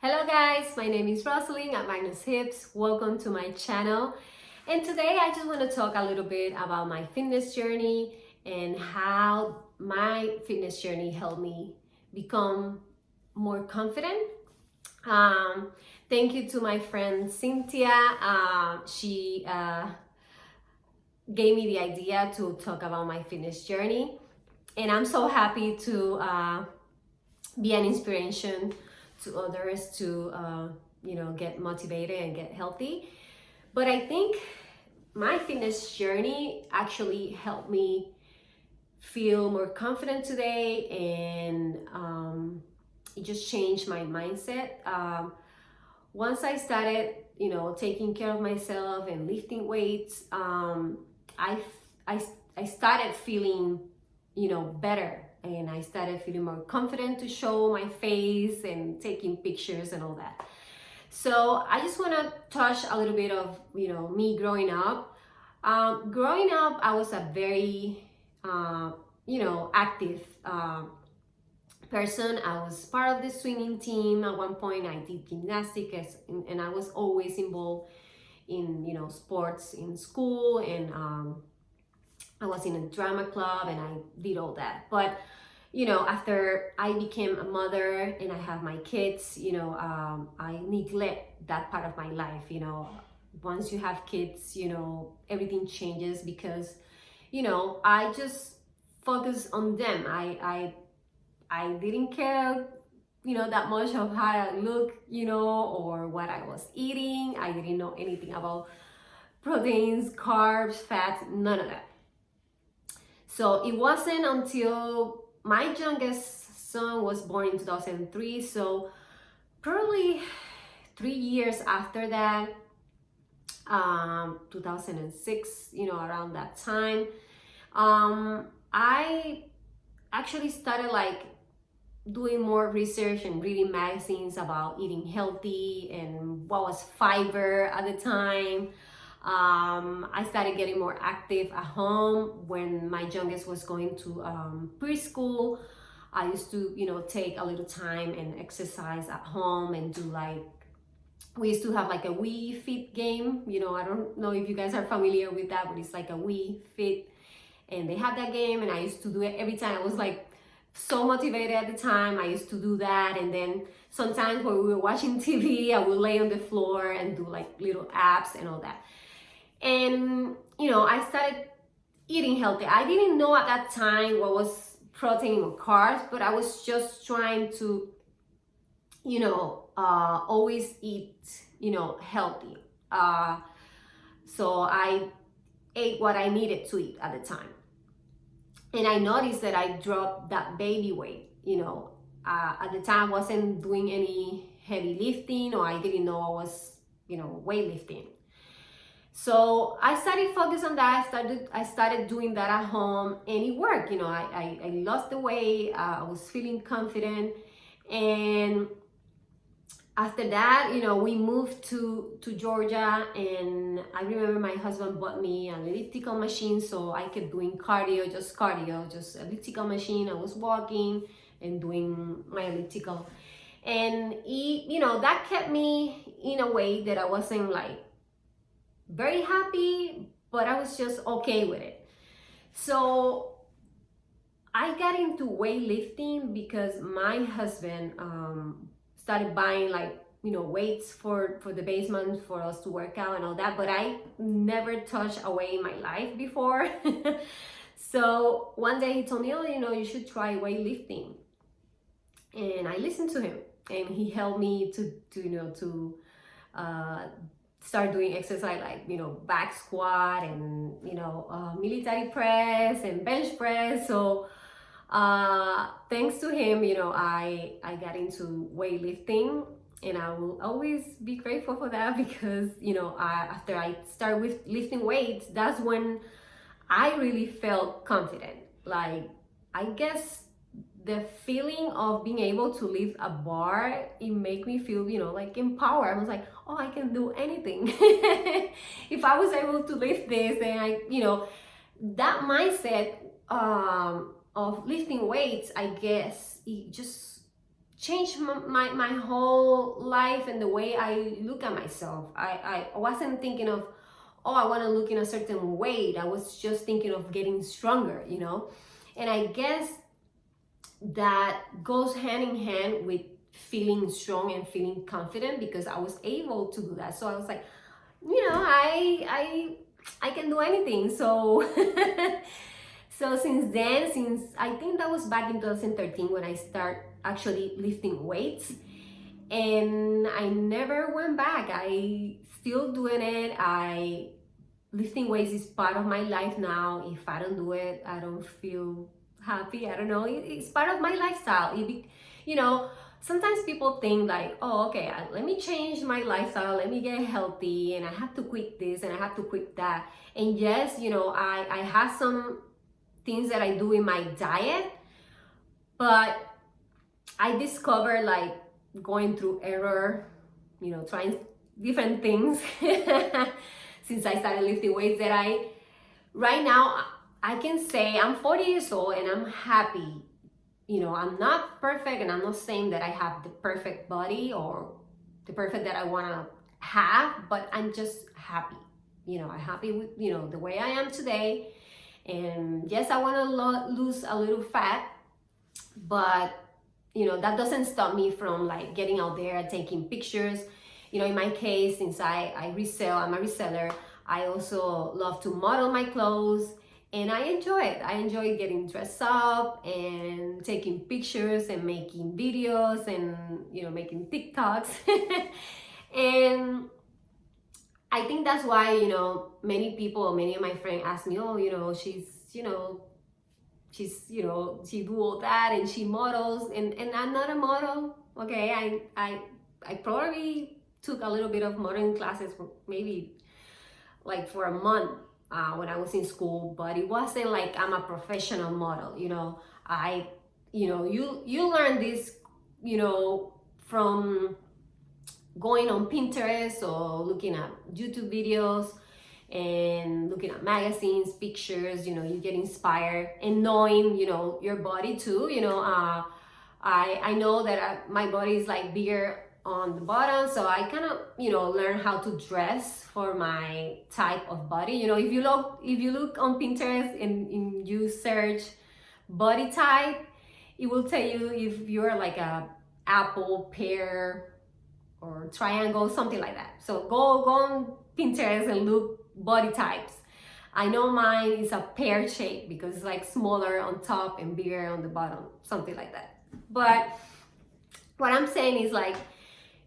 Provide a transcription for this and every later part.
Hello guys, my name is Rosalind at Magnus Hips. Welcome to my channel. And today I just want to talk a little bit about my fitness journey and how my fitness journey helped me become more confident. Um, Thank you to my friend Cynthia. She gave me the idea to talk about my fitness journey. And I'm so happy to be an inspiration to others to get motivated and get healthy. But I think my fitness journey actually helped me feel more confident today, and it just changed my mindset. Once I started taking care of myself and lifting weights, I, I I started feeling better, and I started feeling more confident to show my face and taking pictures and all that. So I just want to touch a little bit of me growing up. Growing up, I was a very active person. I was part of the swimming team. At one point I did gymnastics, and I was always involved in sports in school, and I was in a drama club and I did all that. But after I became a mother and I have my kids, I neglect that part of my life. Once you have kids, everything changes because I just focus on them. I didn't care that much of how I look, or what I was eating. I didn't know anything about proteins, carbs, fats, none of that. So it wasn't until my youngest son was born in 2003, so probably 3 years after that, 2006, around that time, I actually started doing more research and reading magazines about eating healthy and what was fiber at the time. I started getting more active at home when my youngest was going to preschool. I used to, take a little time and exercise at home and do we used to have a Wii Fit game. I don't know if you guys are familiar with that, but it's like a Wii Fit, and they had that game, and I used to do it every time. I was so motivated at the time. I used to do that, and then sometimes when we were watching TV, I would lay on the floor and do little abs and all that. And I started eating healthy. I didn't know at that time what was protein or carbs, but I was just trying to always eat healthy. So I ate what I needed to eat at the time, and I noticed that I dropped that baby weight. At the time I wasn't doing any heavy lifting, or I didn't know I was weightlifting. So I started focus on that. I started doing that at home, and it worked. I lost the weight. I was feeling confident, and after that, we moved to Georgia, and I remember my husband bought me an elliptical machine, so I kept doing cardio, just elliptical machine. I was walking and doing my elliptical, and that kept me in a way that I wasn't very happy, but I was just okay with it. So I got into weightlifting because my husband started buying weights for the basement for us to work out and all that, but I never touched a weight in my life before. So one day he told me, oh, you should try weightlifting, and I listened to him, and he helped me to start doing exercise back squat and military press and bench press. So thanks to him, I got into weightlifting, and I will always be grateful for that because after I started with lifting weights, that's when I really felt confident. I guess the feeling of being able to lift a bar, it made me feel empowered. I was like, oh, I can do anything. If I was able to lift this, then that mindset of lifting weights, I guess it just changed my whole life and the way I look at myself. I wasn't thinking of, oh, I want to look in a certain weight. I was just thinking of getting stronger, you know? And I guess that goes hand in hand with feeling strong and feeling confident, because I was able to do that. So I was like, you know, I can do anything. So so since then, since I think that was back in 2013 when I start actually lifting weights, and I never went back. I still doing it. I Lifting weights is part of my life now. If I don't do it, I don't feel happy. I don't know. It's part of my lifestyle. You know, sometimes people think like, oh, okay, let me change my lifestyle. Let me get healthy, and I have to quit this and I have to quit that. And yes, you know, I have some things that I do in my diet, but I discovered, like, going through error, you know, trying different things since I started lifting weights, that right now, I can say I'm 40 years old and I'm happy. You know, I'm not perfect, and I'm not saying that I have the perfect body or the perfect that I want to have, but I'm just happy. You know, I'm happy with, you know, the way I am today. And yes, I want to lose a little fat, but you know, that doesn't stop me from like getting out there, taking pictures. You know, in my case, since I resell, I'm a reseller, I also love to model my clothes, and I enjoy it. I enjoy getting dressed up and taking pictures and making videos and, you know, making TikToks. And I think that's why, you know, many people, many of my friends ask me, oh, you know, she do all that and she models, and I'm not a model. Okay, I probably took a little bit of modeling classes for maybe like for a month when I was in school, but it wasn't like I'm a professional model. You know, you learn this, you know, from going on Pinterest or looking at YouTube videos and looking at magazines, pictures. You know, you get inspired, and knowing, you know, your body too. You know, I know that my body is like bigger on the bottom, so I kind of, you know, learn how to dress for my type of body. You know, if you look on Pinterest and you search body type, it will tell you if you're like a apple, pear, or triangle, something like that. So go on Pinterest and look body types. I know mine is a pear shape because it's like smaller on top and bigger on the bottom, something like that. But what I'm saying is, like,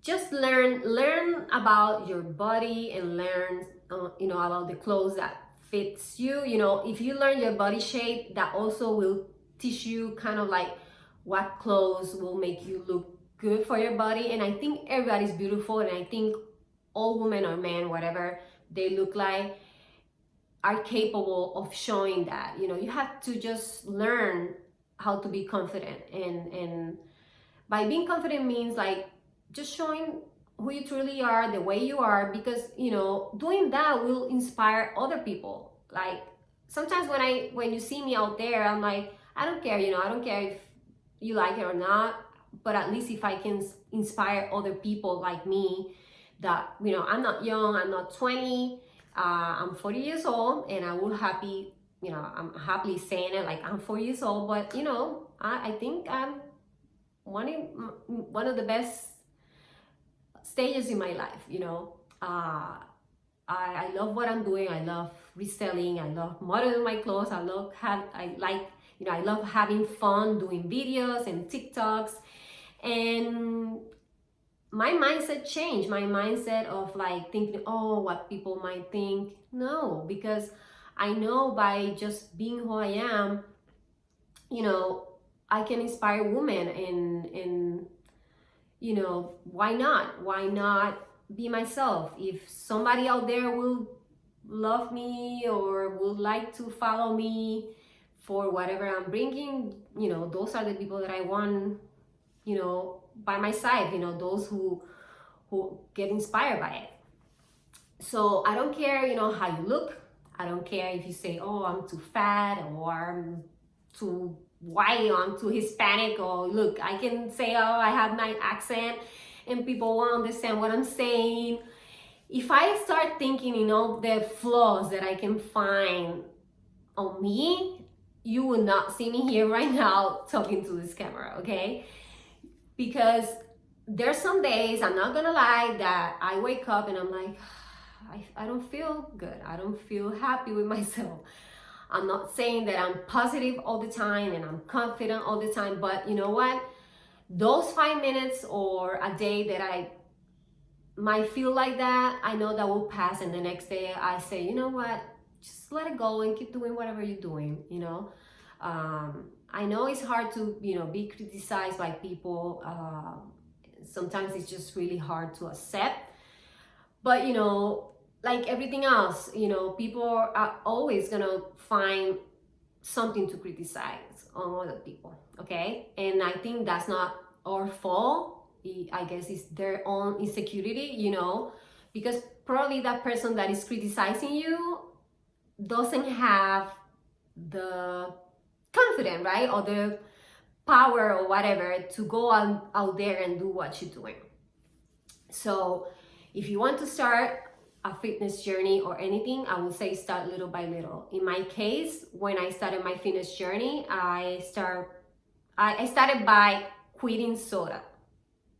just learn about your body and learn you know, about the clothes that fits you. You know, if you learn your body shape, that also will teach you kind of like what clothes will make you look good for your body. And I think everybody's beautiful, and I think all women or men, whatever they look like, are capable of showing that. You know, you have to just learn how to be confident, and by being confident means like just showing who you truly are, the way you are, because, you know, doing that will inspire other people. Like, sometimes when you see me out there, I'm like, I don't care, you know, I don't care if you like it or not, but at least if I can inspire other people like me, that, you know, I'm not young, I'm not 20, I'm 40 years old, and I'm happily saying it, like, I'm 40 years old, but, you know, I think I'm one of the best stages in my life. You know, I love what I'm doing. I love reselling. I love modeling my clothes. I love having fun doing videos and TikToks. And my mindset changed. My mindset of like thinking, oh, what people might think. No, because I know by just being who I am, you know, I can inspire women, and you know, why not? Why not be myself? If somebody out there will love me or would like to follow me for whatever I'm bringing, you know, those are the people that I want, you know, by my side, you know, those who get inspired by it. So I don't care, you know, how you look. I don't care if you say, oh, I'm too fat or I'm too white onto Hispanic, or look, I can say, oh, I have my accent and people won't understand what I'm saying. If I start thinking in all the flaws that I can find on me, you will not see me here right now talking to this camera, okay? Because there's some days, I'm not gonna lie, that I wake up and I'm like, I don't feel good. I don't feel happy with myself. I'm not saying that I'm positive all the time and I'm confident all the time, but you know what? Those 5 minutes or a day that I might feel like that, I know that will pass, and the next day I say, you know what? Just let it go and keep doing whatever you're doing, you know? I know it's hard to, be criticized by people. Sometimes it's just really hard to accept. But, like everything else, people are always gonna find something to criticize on other people, okay? And I think that's not our fault. I guess it's their own insecurity, because probably that person that is criticizing you doesn't have the confidence, right? Or the power or whatever to go out there and do what you're doing. So if you want to start a fitness journey or anything, I would say start little by little. In my case, when I started my fitness journey, I started by quitting soda.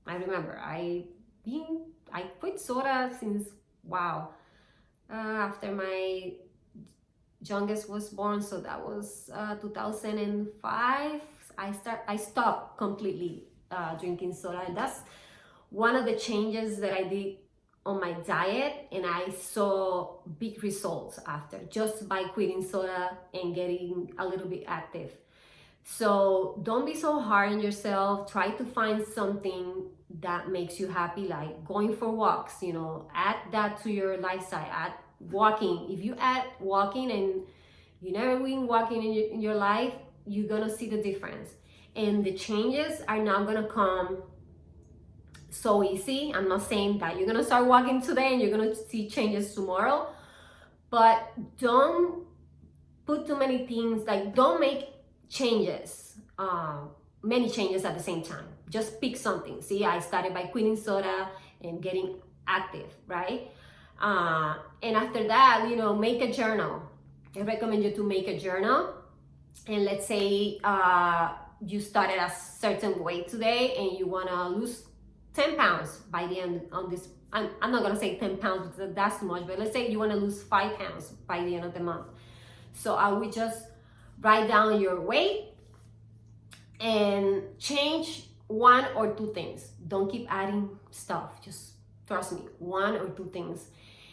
I remember I quit soda since after my youngest was born, so that was 2005. I stopped completely drinking soda, and that's one of the changes that I did on my diet, and I saw big results after, just by quitting soda and getting a little bit active. So don't be so hard on yourself. Try to find something that makes you happy, like going for walks, add that to your lifestyle. Add walking. If you add walking and you never been walking in your life, you're gonna see the difference. And the changes are not gonna come so easy. I'm not saying that you're gonna start walking today and you're gonna see changes tomorrow, but don't put too many things, like don't make changes, many changes at the same time. Just pick something. See, I started by quitting soda and getting active, right? And after that, make a journal. I recommend you to make a journal. And let's say you started a certain weight today and you want to lose 10 pounds by the end of this. I'm not going to say 10 pounds because that's too much, but let's say you want to lose 5 pounds by the end of the month. So I would just write down your weight and change 1 or 2 things. Don't keep adding stuff. Just trust me, 1 or 2 things.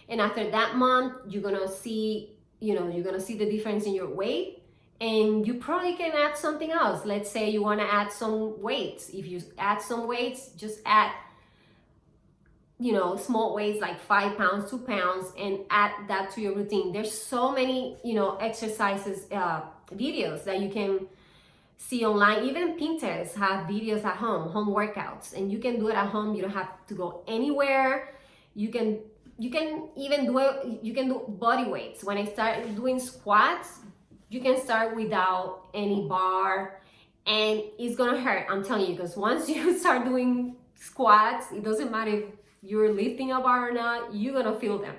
And after that month, you're gonna see, the difference in your weight, and you probably can add something else. Let's say you want to add some weights. If you add some weights, just add, small weights like 5 pounds, 2 pounds, and add that to your routine. There's so many, exercises, videos that you can see online. Even Pinterest have videos at home workouts, and you can do it at home. You don't have to go anywhere. You can even do it. You can do body weights. When I started doing squats, you can start without any bar, and it's gonna hurt. I'm telling you, because once you start doing squats, it doesn't matter if you're lifting a bar or not, you're gonna feel them.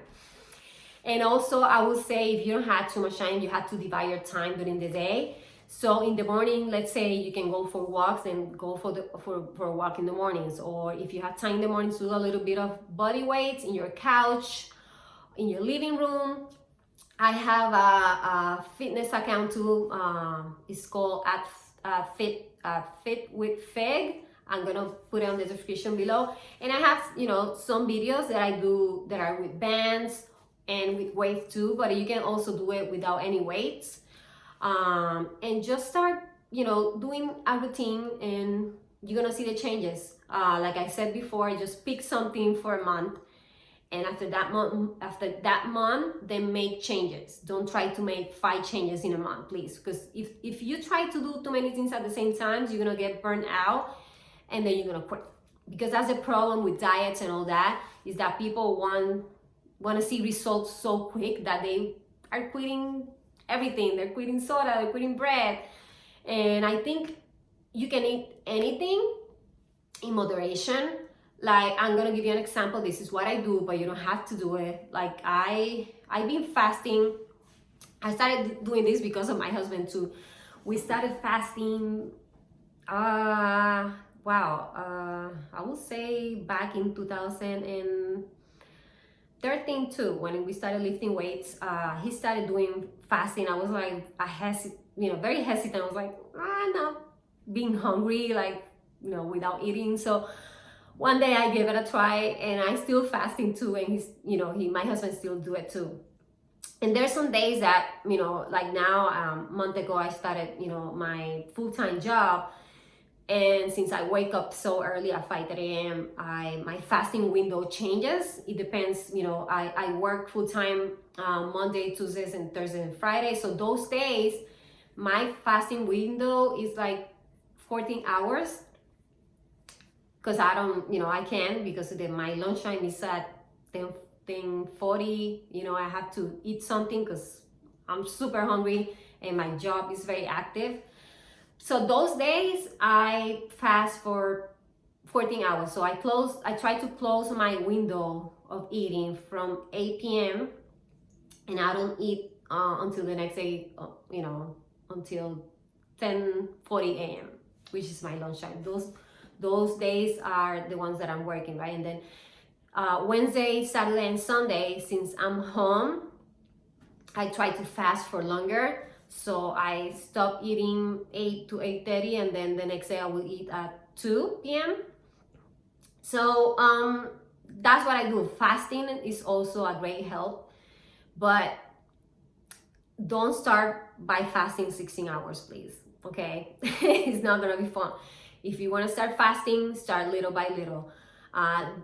And also, I would say if you don't have too much time, you have to divide your time during the day. So in the morning, let's say you can go for walks and go for a walk in the mornings. Or if you have time in the mornings, do a little bit of body weights in your couch, in your living room. I have a fitness account too. It's called Fit with Fig. I'm gonna put it on the description below. And I have, some videos that I do that are with bands and with weights too, but you can also do it without any weights. And just start, doing a routine, and you're gonna see the changes. Like I said before, just pick something for a month, and after that month, then make changes. Don't try to make 5 changes in a month, please, because if you try to do too many things at the same time, you're gonna get burned out, and then you're gonna quit. Because that's the problem with diets and all that, is that people want to see results so quick that they are quitting everything. They're quitting soda, they're quitting bread, And I think you can eat anything in moderation. Like, I'm gonna give you an example. This is what I do, but you don't have to do it. Like, I've been fasting. I started doing this because of my husband too. We started fasting, wow, I would say back in 2013 too, when we started lifting weights. He started doing fasting. I was like, very hesitant. I was like, not being hungry, like, without eating. So one day I gave it a try, and I still fasting too. And my husband still do it too. And there's some days that, like now, a month ago, I started, my full-time job. And since I wake up so early at 5:30 a.m., my fasting window changes. It depends, I work full-time Monday, Tuesdays, and Thursdays and Fridays. So those days, my fasting window is like 14 hours. Because I don't, I can, because my lunchtime is at 10:40. I have to eat something because I'm super hungry and my job is very active. So those days I fast for 14 hours. So I try to close my window of eating from 8 p.m. and I don't eat until the next day, until 10:40 a.m., which is my lunchtime. Those days are the ones that I'm working, right? And then Wednesday, Saturday, and Sunday, since I'm home, I try to fast for longer. So I stop eating 8 to 8:30, and then the next day I will eat at 2 p.m. So that's what I do. Fasting is also a great help, but don't start by fasting 16 hours, please. Okay? It's not gonna be fun. If you want to start fasting, start little by little.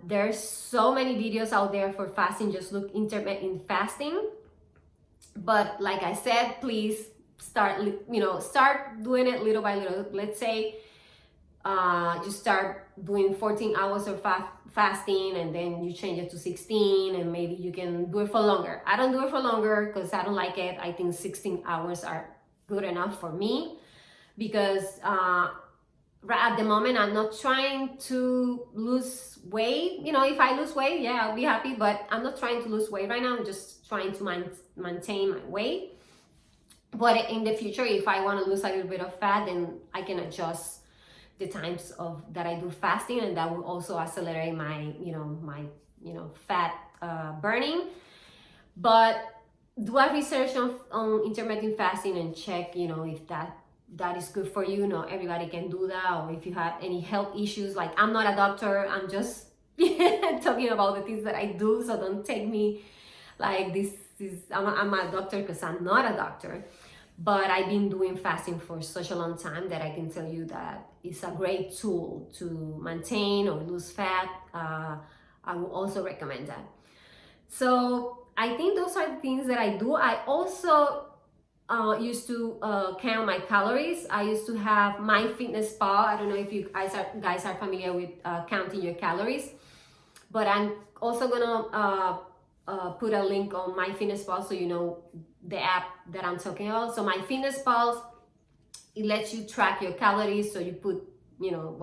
There's so many videos out there for fasting. Just look intermittent fasting. But like I said, please start doing it little by little. Let's say you start doing 14 hours of fasting, and then you change it to 16, and maybe you can do it for longer. I don't do it for longer because I don't like it. I think 16 hours are good enough for me, because at the moment I'm not trying to lose weight. If I lose weight, yeah, I'll be happy, but I'm not trying to lose weight right now. I'm just trying to maintain my weight. But in the future, if I want to lose a little bit of fat, then I can adjust the times of that I do fasting, and that will also accelerate my fat burning. But do a research on intermittent fasting and check if that is good for you. Not everybody can do that. Or if you have any health issues, like, I'm not a doctor, I'm just talking about the things that I do, so don't take me like this is I'm a doctor, because I'm not a doctor. But I've been doing fasting for such a long time that I can tell you that it's a great tool to maintain or lose fat. I will also recommend that. So I think those are the things that I do. I also used to count my calories. I used to have Myfitnesspal. I don't know if you guys are familiar with counting your calories, but I'm also gonna put a link on Myfitnesspal, so you know the app that I'm talking about. So Myfitnesspal, it lets you track your calories. So you put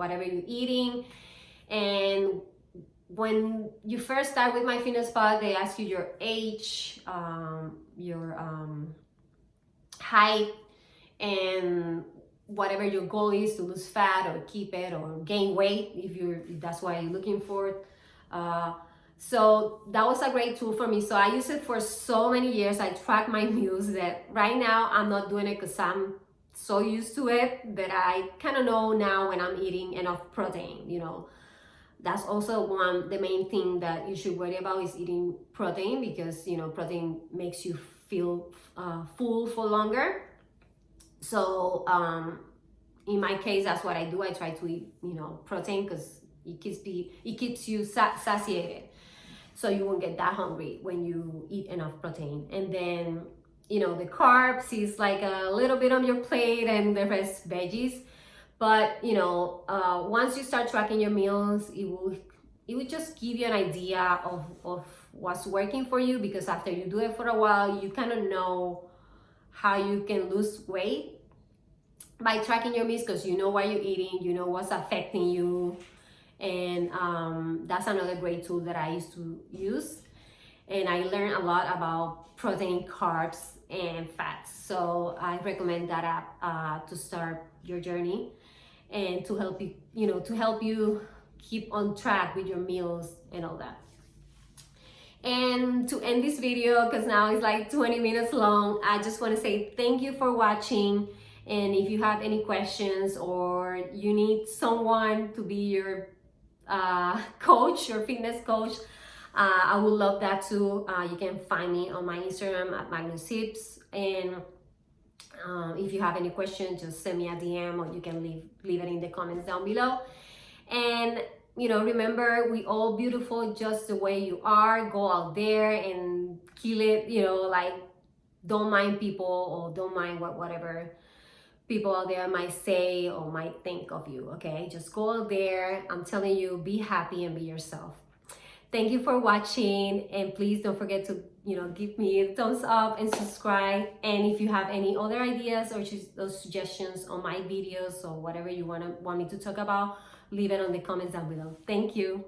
whatever you're eating, and when you first start with Myfitnesspal, they ask you your age, your height, and whatever your goal is, to lose fat or keep it or gain weight, if that's what you're looking for. So that was a great tool for me. So I used it for so many years. I track my meals, that right now I'm not doing it because I'm so used to it that I kind of know now when I'm eating enough protein. That's also the main thing that you should worry about, is eating protein, because protein makes you feel full for longer. So in my case, that's what I do. I try to eat protein, because it keeps you satiated, so you won't get that hungry when you eat enough protein. And then the carbs is like a little bit on your plate, and the rest veggies. But once you start tracking your meals, it will just give you an idea of what's working for you, because after you do it for a while, you kind of know how you can lose weight. by tracking your meals, because you know what you're eating, you know what's affecting you. And that's another great tool that I used to use. And I learned a lot about protein, carbs, and fats. So I recommend that app to start your journey and to help you, to help you keep on track with your meals and all that. And to end this video, because now it's like 20 minutes long, I just want to say thank you for watching. And if you have any questions or you need someone to be your coach, your fitness coach, I would love that too. You can find me on my Instagram at MagnusHips. And if you have any questions, just send me a DM, or you can leave it in the comments down below. And remember, we all beautiful just the way you are. Go out there and kill it. Like, don't mind people, or don't mind whatever people out there might say or might think of you. Okay, just go out there. I'm telling you, be happy and be yourself. Thank you for watching, and please don't forget to give me a thumbs up and subscribe. And if you have any other ideas or those suggestions on my videos or whatever you want me to talk about, leave it on the comments down below. Thank you.